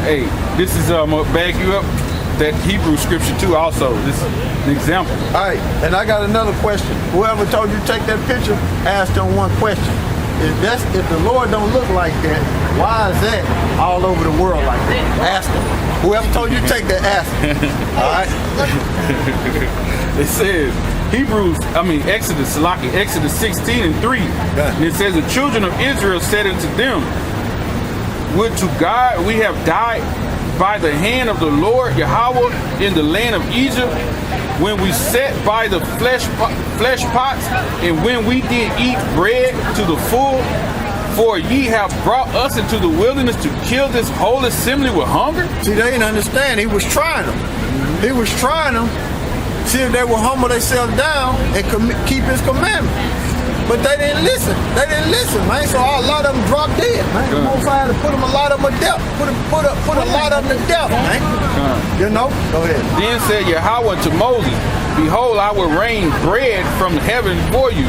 Hey, this is I'm gonna back you up. That Hebrew scripture too. Also, this is an example. All right, and I got another question. Whoever told you to take that picture, ask them one question. If the Lord don't look like that, why is that all over the world like that? Ask them. Whoever told you to take that, ask them. All right. It says Exodus 16:3. And it says the children of Israel said unto them, would to God we have died by the hand of the Lord Yahweh in the land of Egypt, when we sat by the flesh pots, and when we did eat bread to the full. For ye have brought us into the wilderness to kill this whole assembly with hunger. See, they didn't understand. He was trying them. He was trying them. See if they will humble themselves down and keep his commandments. But they didn't listen. They didn't listen, man. So a lot of them dropped dead, man. The Most High had to put them a lot of them to death. Put a lot of them to death, man. You know? Go ahead. Then said Yahweh to Moses, behold, I will rain bread from heaven for you,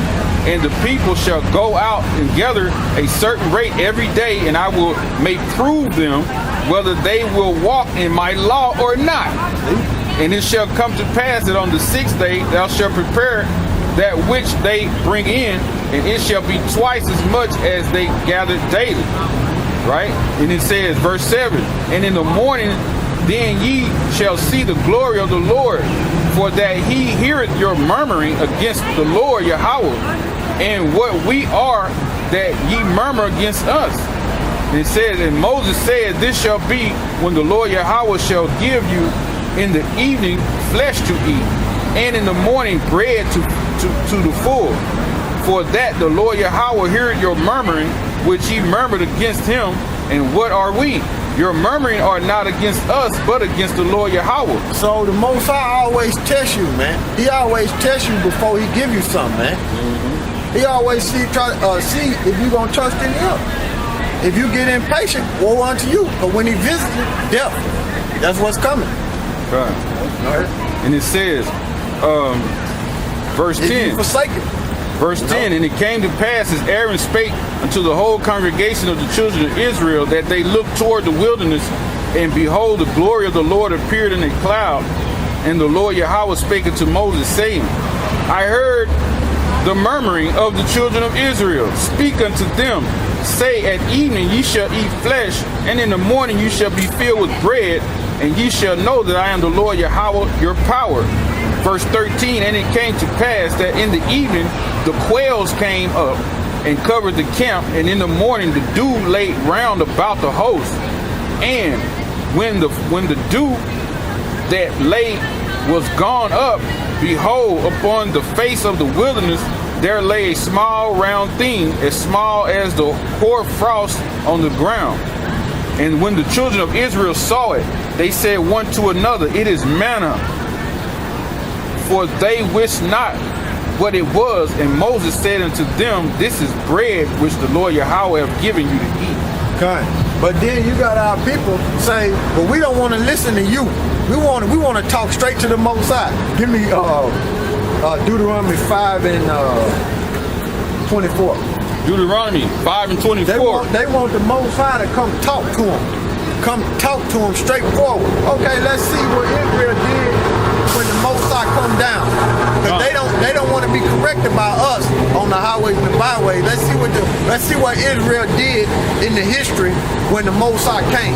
and the people shall go out and gather a certain rate every day, and I will make prove them whether they will walk in my law or not. And it shall come to pass that on the 6th day thou shalt prepare that which they bring in, and it shall be twice as much as they gather daily. Right? And it says, verse 7, and in the morning then ye shall see the glory of the Lord, for that he heareth your murmuring against the Lord Yahweh, and what we are that ye murmur against us. And it says, and Moses said, this shall be when the Lord Yahweh shall give you in the evening flesh to eat, and in the morning bread to the full. For that the Lord Yahweh heareth your murmuring, which ye murmured against him. And what are we? Your murmuring are not against us, but against the Lord Yahweh. So the Most High always tests you, man. He always tests you before he give you something, man. Mm-hmm. He always see if you're going to trust in him. If you get impatient, woe unto you. But when he visits you, death. That's what's coming. Right. And it says, verse 10. Verse 10, and it came to pass as Aaron spake unto the whole congregation of the children of Israel, that they looked toward the wilderness, and behold, the glory of the Lord appeared in a cloud. And the Lord Yahweh spake unto Moses, saying, I heard the murmuring of the children of Israel. Speak unto them, say, at evening ye shall eat flesh, and in the morning you shall be filled with bread, and ye shall know that I am the Lord Yahweh your power. Verse 13, and it came to pass that in the evening the quails came up and covered the camp, and in the morning the dew lay round about the host. And when the dew that lay was gone up, behold, upon the face of the wilderness there lay a small round thing, as small as the hoar frost on the ground. And when the children of Israel saw it, they said one to another, it is manna. For they wist not what it was. And Moses said unto them, this is bread which the Lord Yahweh hath given you to eat. Okay. But then you got our people say, well, we don't want to listen to you. We want to talk straight to the Most High. Give me Deuteronomy 5 and 24. Deuteronomy 5 and 24. They want the Most High to come talk to them. Come talk to them straightforward. Okay, let's see what Israel did when the Most High come down. Because they don't want to be corrected by us on the highways and the byways. Let's see what Israel did in the history when the Most High came.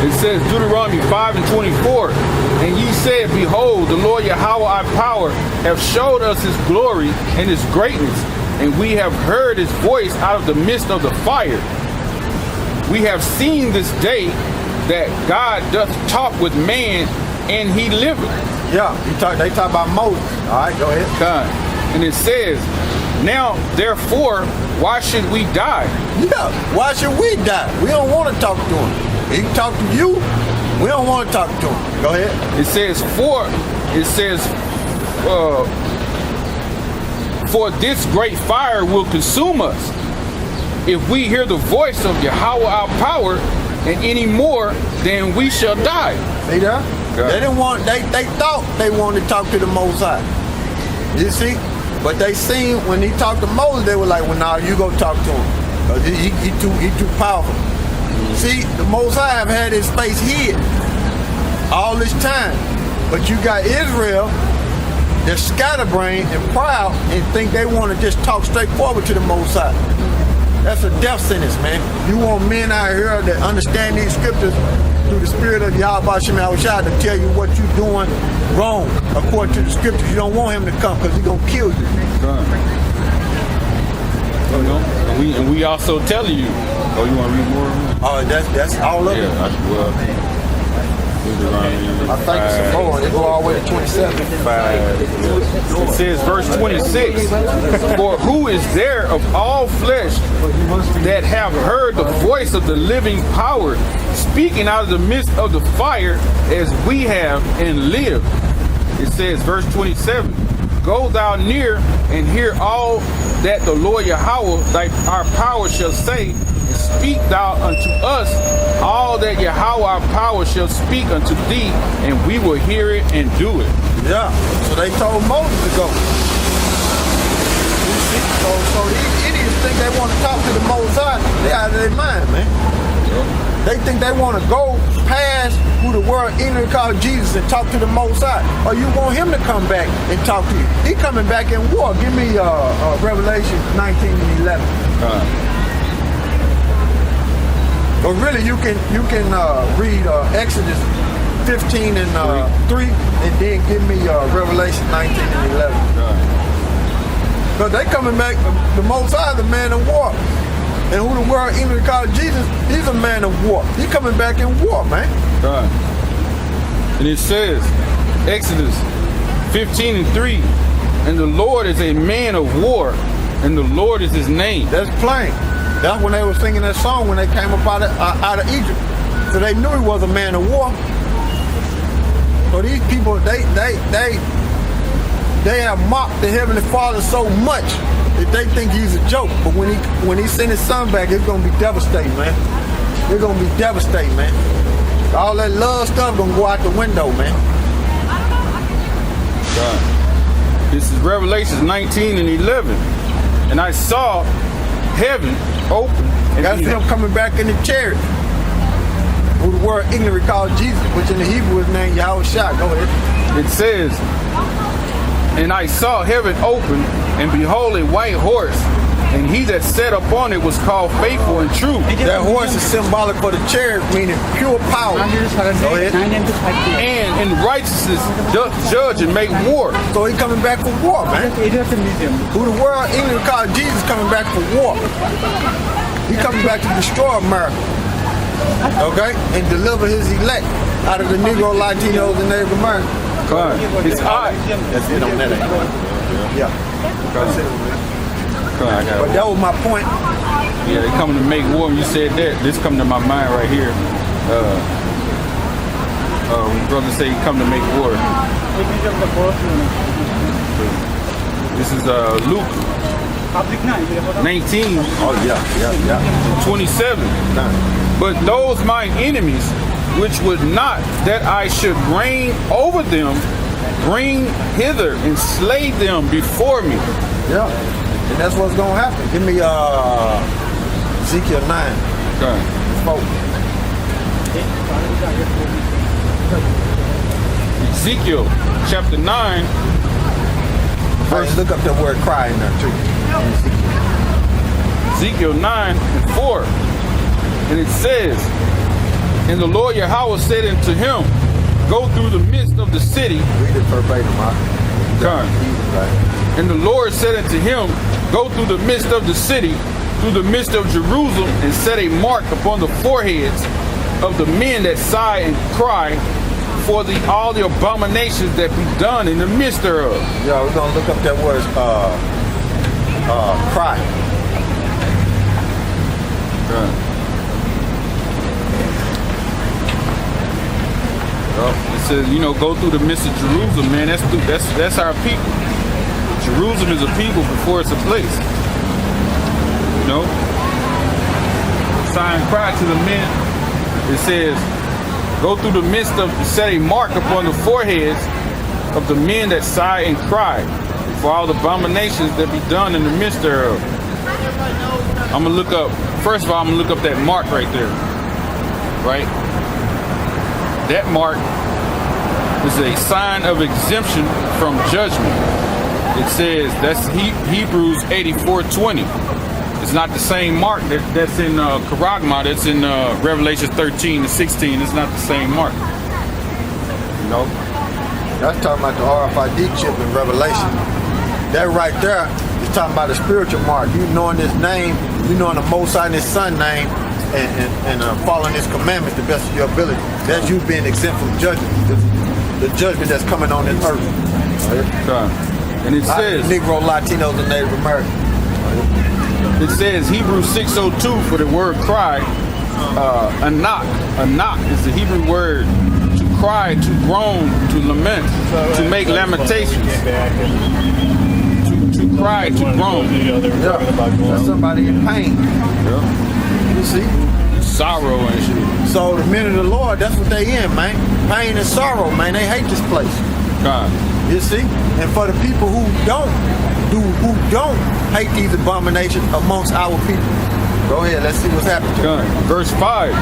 It says Deuteronomy 5 and 24, and ye said, behold, the Lord Yahweh our power hath showed us his glory and his greatness, and we have heard his voice out of the midst of the fire. We have seen this day that God doth talk with man, and he liveth. Yeah, they talk about Moses. All right, go ahead. And it says, now therefore, why should we die? Yeah, why should we die? We don't want to talk to him. He can talk to you. We don't want to talk to him. Go ahead. It says, for this great fire will consume us if we hear the voice of Yahweh our power, and any more, then we shall die. See that? They didn't want. They thought they wanted to talk to the Most High. You see, but they seen when he talked to Moses, they were like, "Well, now you go talk to him, because he too powerful." See, the Most High have had his face hid all this time. But you got Israel, they're scatterbrained and proud and think they want to just talk straightforward to the Most High. That's a death sentence, man. You want men out here that understand these scriptures through the spirit of Yahweh Shem Yahushua to tell you what you're doing wrong according to the scriptures. You don't want him to come because he's going to kill you. You know, and we also tell you. Oh, you want to read more? Oh, that's all of it. I think it's more. They go all the way to 27. It says, verse 26, for who is there of all flesh that have heard the voice of the living power speaking out of the midst of the fire as we have and live? It says, verse 27, go thou near and hear all that the Lord Yahweh, our power, shall say, and speak thou unto us all that Yahweh our power shall speak unto thee, and we will hear it and do it. Yeah, so they told Moses to go. So these idiots think they want to talk to the Most High. They out of their mind, man. They think they want to go past who the world ignorant called Jesus and talk to the Most High. Or you want him to come back and talk to you. He coming back in war. Give me Revelation 19 and 11. But really, you can read Exodus 15 and 3, and then give me Revelation 19 and 11. Because they coming back, the Most High, the man of war. And who the world ignorant called Jesus, he's a man of war. He coming back in war, man. Right. And it says, Exodus 15 and 3, and the Lord is a man of war, and the Lord is his name. That's plain. That's when they were singing that song when they came up out of Egypt. So they knew he was a man of war. So these people, they have mocked the Heavenly Father so much that they think he's a joke. But when he send his son back, it's gonna be devastating, man. It's gonna be devastating, man. All that love stuff gonna go out the window, man. God. This is Revelation 19 and 11. And I saw heaven open. And that's him coming back in the chariot. Who the word ignorant called Jesus, which in the Hebrew is named Yahushua. Go ahead. It says, and I saw heaven open, and behold, a white horse, and he that sat upon it was called Faithful and True. That horse is symbolic for the chariot, meaning pure power. Go ahead. And in righteousness doth judge and make war. So he coming back for war, man. Who the world ignorant called Jesus coming back for war. He coming back to destroy America. Okay? And deliver his elect out of the Negro, Latinos, and Native Americans. It's odd. That's it on that. Yeah. But that was my point. Yeah, they coming to make war. You said that. This coming to my mind right here. Brother say he come to make war. This is Luke 19. Oh yeah. 27. But those mine enemies, which would not that I should reign over them, bring hither and slay them before me. Yeah, and that's what's gonna happen. Give me Ezekiel 9. Okay. 4. Ezekiel chapter 9. First, look up that word cry in there too. Ezekiel 9 and 4. And it says, and the Lord Yahweh said unto him, go through the midst of the city. Read it verbatim, right. And the Lord said unto him, go through the midst of the city, through the midst of Jerusalem, and set a mark upon the foreheads of the men that sigh and cry for all the abominations that be done in the midst thereof. Yeah, we're gonna look up that word cry. Right. It says, go through the midst of Jerusalem, man. That's our people. Jerusalem is a people before it's a place. Sign cry to the men. It says, go through the midst of, set a mark upon the foreheads of the men that sigh and cry for all the abominations that be done in the midst thereof. First of all, I'm gonna look up that mark right there. right? That mark is a sign of exemption from judgment. It says that's Hebrews 84:20. It's not the same mark that's in Karagma, that's in Revelation 13-16. It's not the same mark. No. That's talking about the RFID chip in Revelation. That right there is talking about the spiritual mark. You knowing his name, you knowing the Most High and his Son name, and following his commandments the best of your ability. That's you being exempt from judgment. The judgment that's coming on this earth. Right? And it says Negro, Latinos, and Native Americans. It says Hebrews 6:02 for the word cry. Anak. Anak is the Hebrew word to cry, to groan, to lament, to make lamentations. To cry, to groan. Yeah. That's somebody in pain. Yeah. You see? Sorrow and shit. So the men of the Lord, that's what they in, man. Pain and sorrow, man. They hate this place. God. You see? And for the people who don't hate these abominations amongst our people. Go ahead, let's see what's happening. God. Verse 5.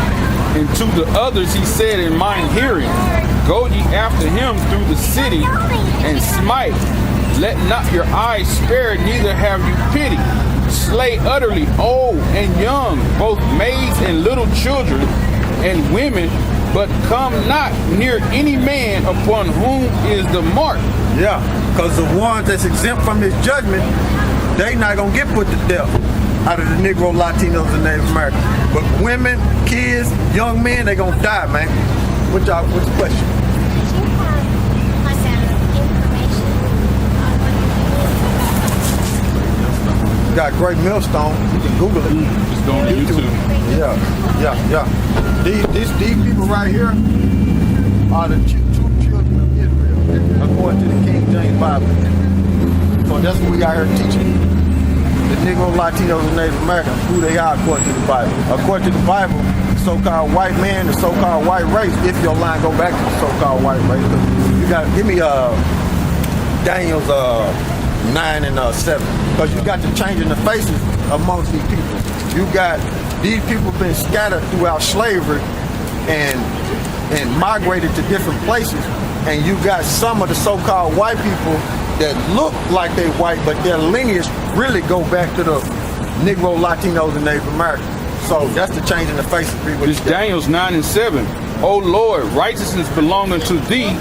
And to the others he said in mine hearing, go ye after him through the city and smite. Let not your eyes spare, neither have you pity. Slay utterly old and young, both maids and little children and women, but come not near any man upon whom is the mark. Yeah, because the ones that's exempt from this judgment, they not going to get put to death out of the Negro, Latinos, and Native Americans. But women, kids, young men, they going to die, man. What's the question? Got Great Millstone. You can Google it. Just go on YouTube. Yeah. These people right here are the two children of Israel, according to the King James Bible. So that's what we out here teaching the Negro, Latinos, and Native Americans who they are according to the Bible. According to the Bible, the so-called white man, the so-called white race, if your line go back to the so-called white race. You got give me Daniel's 9 and 7, because you got the change in the faces amongst these people. You got these people been scattered throughout slavery and migrated to different places, and you got some of the so-called white people that look like they white, but their lineage really go back to the Negro, Latinos, and Native Americans. So that's the change in the faces. It's Daniel's 9 and 7. O Lord, righteousness belonging to thee,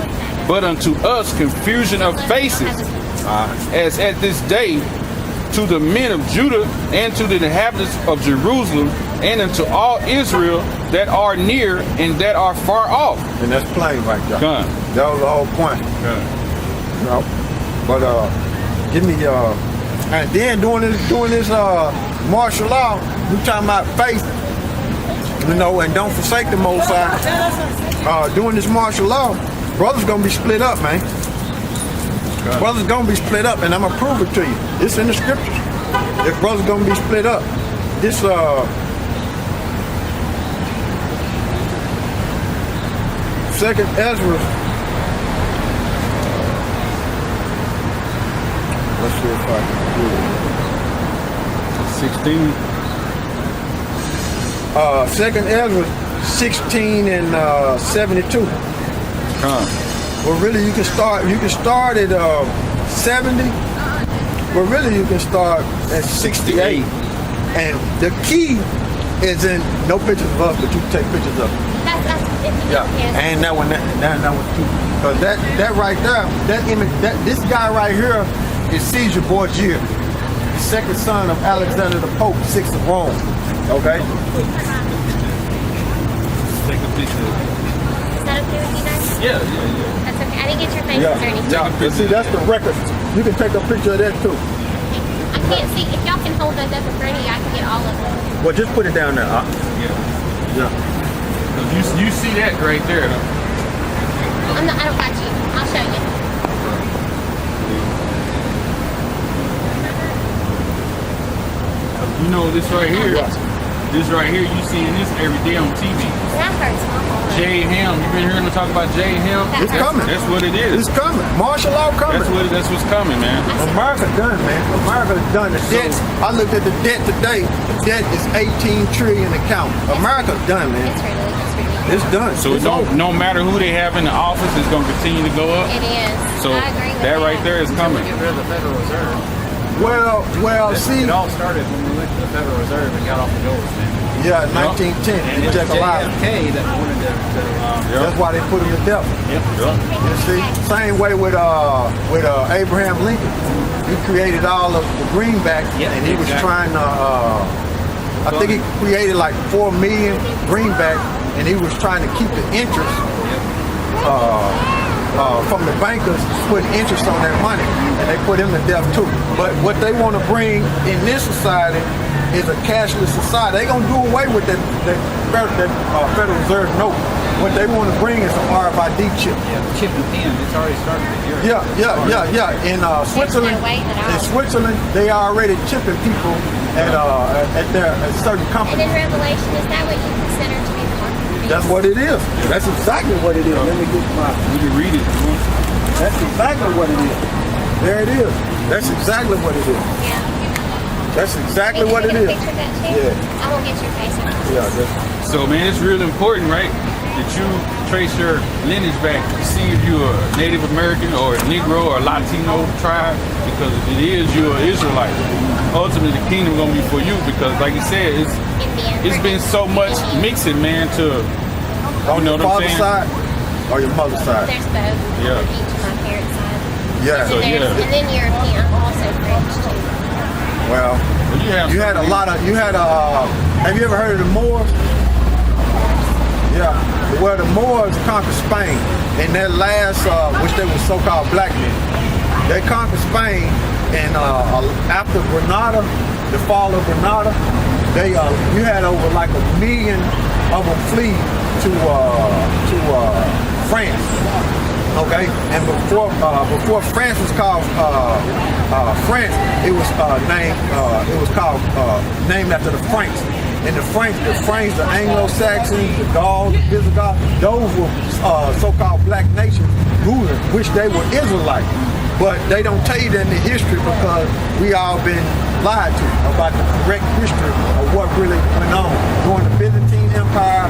but unto us confusion of faces. As at this day, to the men of Judah and to the inhabitants of Jerusalem and unto all Israel that are near and that are far off. And that's plain right there. Done. That was the whole point. Done. You know? But give me and then doing this martial law, we talking about faith, you know, and don't forsake the Most High. Doing this martial law, brothers gonna be split up, man. Brothers gonna be split up, and I'm gonna prove it to you. It's in the scriptures. If brothers gonna be split up, this Second Ezra. Let's see if I can do it. 16. Second Ezra 16 and 72. Well, really, you can start at 70, but really you can start at 68. And the key is in no pictures of us, but you can take pictures of it. Yeah, and that one too. Because that right there, that image, this guy right here is Caesar Borgia, the second son of Alexander the Pope, 6th of Rome. Okay. Take a picture. Is that okay with you guys? Yeah. That's okay. I didn't get your face or anything. Yeah. See, that's the record. You can take a picture of that too. I can't see. If y'all can hold those up in front of you, I can get all of them. Well, just put it down there. Yeah. You see that right there, though. I don't got you. I'll show you. You know this right here. This right here, you seeing this every day on TV. That hurts my heart. Jay Ham, you been hearing them talk about Jay Ham? It's coming. That's what it is. It's coming. Martial law coming. That's what's coming, man. America done, man. America's done. The debt. I looked at the debt today. The debt is 18 trillion account. America's done, man. It's really It's done. So it's no matter who they have in the office, it's going to continue to go up. It is. So I agree with that right there is coming. Get rid of the Federal Reserve. Well, see. It all started when we went to the Federal Reserve and got off the gold standard. Yeah, 1910. And They it was took a lot. JFK that wanted to That's why they put him to death. You see, same way with Abraham Lincoln. He created all of the greenback, Yep, and he was exactly. trying to. I think he created like 4 million greenback, and he was trying to keep the interest from the bankers, putting interest on their money, and they put him to death too. But what they want to bring in this society is a cashless society. They're gonna do away with that Federal Reserve note. What they want to bring is an RFID chip. Yeah, chip and pin. It's already started in Europe. Yeah. In Switzerland, way at all. They are already chipping people at certain And companies. in Revelation, is that what you consider to be the mark of the beast? That's what it is. That's exactly what it is. Let me get my. We can read it. That's exactly what it is. There it is. That's exactly what it is. Yeah. That's exactly Can what you it get a is. picture of that too? Yeah. I won't get your face on this. Yeah. So man, it's real important, right, that you trace your lineage back to see if you're a Native American or a Negro or a Latino tribe, because if it is, you're an Israelite. Ultimately, the kingdom gonna be for you, because like you said, it's been so much mixing, man. To On you know your what I'm father's saying? side or your mother's side. There's both. Yeah. On each of my parents' side. Yeah. So, And, yeah. and then European. I'm also French too. Well, Well, you had a lot of. Have you ever heard of the Moors? Yeah. Well, the Moors conquered Spain, and their last, which they were so-called black men, they conquered Spain, and after Granada, the fall of Granada, you had over like 1 million of them flee to France. Okay, and before France was called France, it was named after the Franks. And the Franks, the Anglo-Saxons, the Gauls, the Visigoths, those were so-called black nations ruling, which they were Israelites. But they don't tell you that in the history, because we all been lied to about the correct history of what really went on during the Byzantine Empire.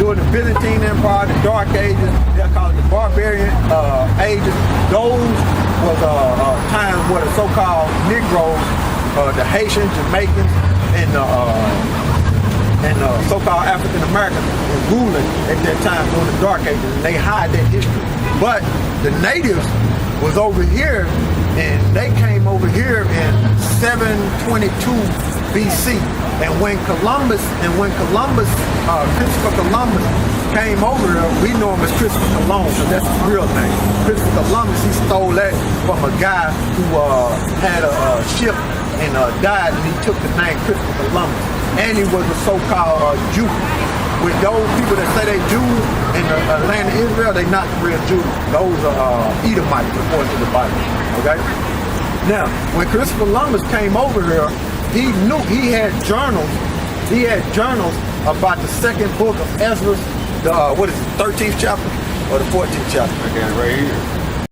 During the Byzantine Empire, the Dark Ages, they'll call it the Barbarian Ages. Those was times where the so-called Negroes, the Haitians, Jamaicans, and so-called African Americans were ruling at that time during the Dark Ages, and they hide that history. But the natives was over here, and they came over here in 722 BC. And when Christopher Columbus came over here, we know him as Christopher Columbus, so that's his real name. Christopher Columbus, he stole that from a guy who had a ship and died, and he took the name Christopher Columbus. And he was a so-called Jew. With those people that say they Jews in the land of Israel, they not real Jews. Those are Edomites, according to the Bible. Okay? Now, when Christopher Columbus came over here, he knew he had journals. He had journals about the second book of Ezra, the 13th chapter or the 14th chapter. I got it right here.